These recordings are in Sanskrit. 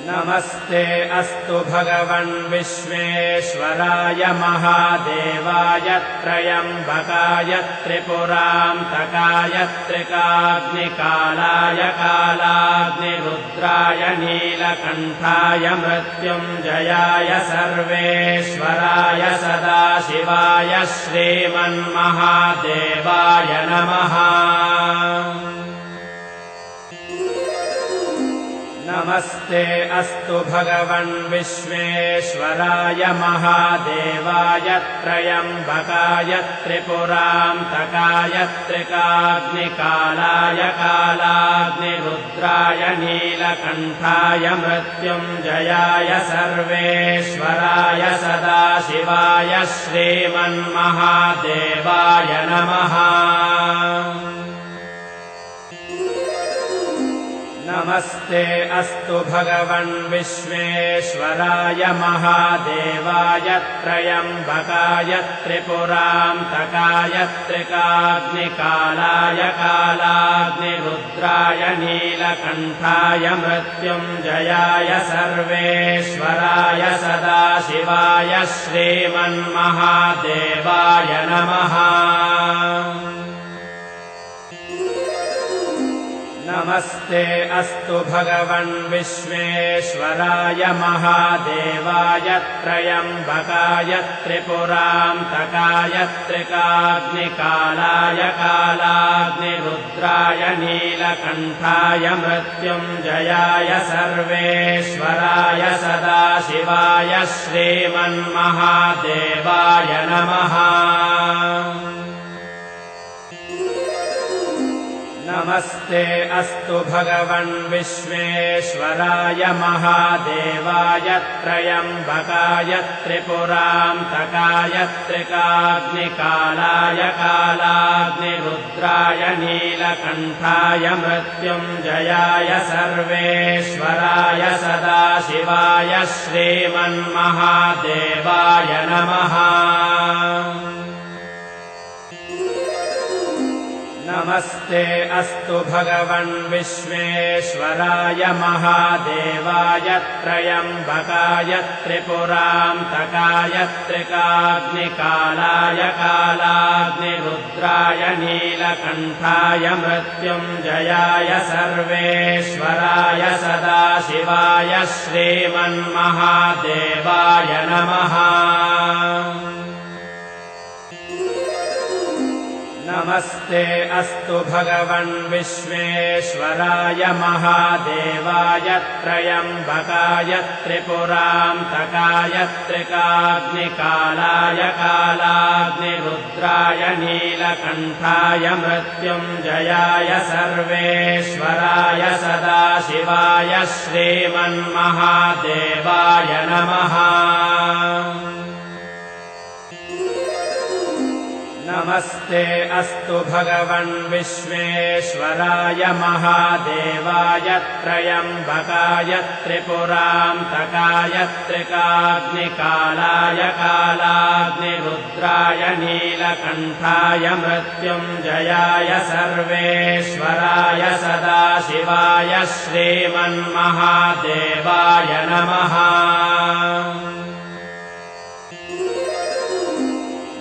नमस्ते अस्तु भगवन् विश्वेश्वराय महादेवाय त्रयम्बकाय त्रिपुरान्तकाय त्रिकाग्निकालाय कालाग्निरुद्राय नीलकण्ठाय मृत्युञ्जयाय सर्वेश्वराय सदाशिवाय श्रीमन्महादेवाय नमः। नमस्ते अस्तु भगवन् विश्वेश्वराय महादेवाय त्रयम्बकाय त्रिपुरान्तकाय त्रिकाग्निकालाय कालाग्निरुद्राय नीलकण्ठाय मृत्युञ्जयाय सर्वेश्वराय सदाशिवाय श्रीमन्महादेवाय नमः। नमस्ते अस्तु भगवन् विश्वेश्वराय महादेवाय त्रयम्बकाय त्रिपुरान्तकाय त्रिकाग्निकालाय कालाग्निरुद्राय नीलकण्ठाय मृत्युञ्जयाय सर्वेश्वराय सदाशिवाय श्रीमन्महादेवाय नमः। नमस्ते अस्तु भगवन् विश्वेश्वराय महादेवाय त्रयम्बकाय त्रिपुरान्तकाय त्रिकाग्निकालाय कालाग्निरुद्राय नीलकण्ठाय मृत्युञ्जयाय सर्वेश्वराय सदाशिवाय श्रीमन्महादेवाय नमः। नमस्ते अस्तु भगवन् विश्वेश्वराय महादेवाय त्रयम्बकाय त्रिपुरान्तकाय त्रिकाग्निकालाय कालाग्निरुद्राय नीलकण्ठाय मृत्युञ्जयाय सर्वेश्वराय सदाशिवाय श्रीमन्महादेवाय नमः। नमस्ते अस्तु भगवन् विश्वेश्वराय महादेवाय त्रयम्बकाय त्रिपुरान्तकाय त्रिकाग्निकालाय कालाग्निरुद्राय नीलकण्ठाय मृत्युञ्जयाय सर्वेश्वराय सदाशिवाय श्रीमन्महादेवाय नमः। नमस्ते अस्तु भगवन् विश्वेश्वराय महादेवाय त्रयम्बकाय त्रिपुरान्तकाय त्रिकाग्निकालाय कालाग्निरुद्राय नीलकण्ठाय मृत्युञ्जयाय सर्वेश्वराय सदाशिवाय श्रीमन्महादेवाय नमः। नमस्ते अस्तु भगवन् विश्वेश्वराय महादेवाय त्रयम्बकाय त्रिपुरान्तकाय त्रिकाग्निकालाय कालाग्निरुद्राय नीलकण्ठाय मृत्युञ्जयाय सर्वेश्वराय सदाशिवाय श्रीमन्महादेवाय नमः।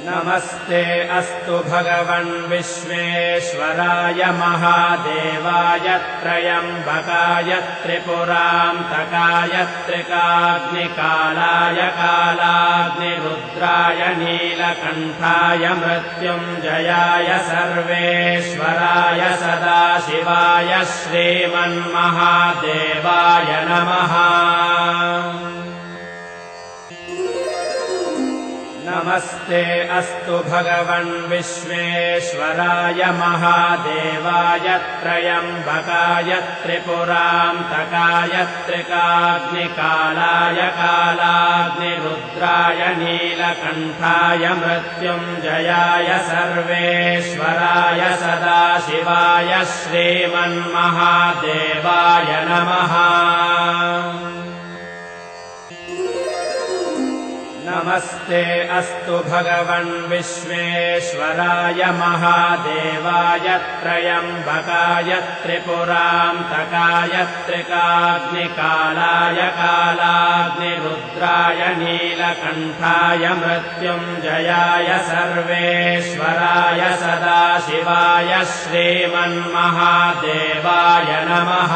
नमस्ते अस्तु भगवन् विश्वेश्वराय महादेवाय त्रयम्बकाय त्रिपुरान्तकाय त्रिकाग्निकालाय कालाग्निरुद्राय नीलकण्ठाय मृत्युञ्जयाय सर्वेश्वराय सदाशिवाय श्रीमन्महादेवाय नमः। नमस्ते अस्तु भगवन् विश्वेश्वराय महादेवाय त्रयम्बकाय त्रिपुरान्तकाय त्रिकाग्निकालाय कालाग्निरुद्राय नीलकण्ठाय मृत्युञ्जयाय सर्वेश्वराय सदाशिवाय श्रीमन्महादेवाय नमः। नमस्ते अस्तु भगवन् विश्वेश्वराय महादेवाय त्रयम्बकाय त्रिपुरान्तकाय त्रिकाग्निकालाय कालाग्निरुद्राय नीलकण्ठाय मृत्युञ्जयाय सर्वेश्वराय सदाशिवाय श्रीमन्महादेवाय नमः।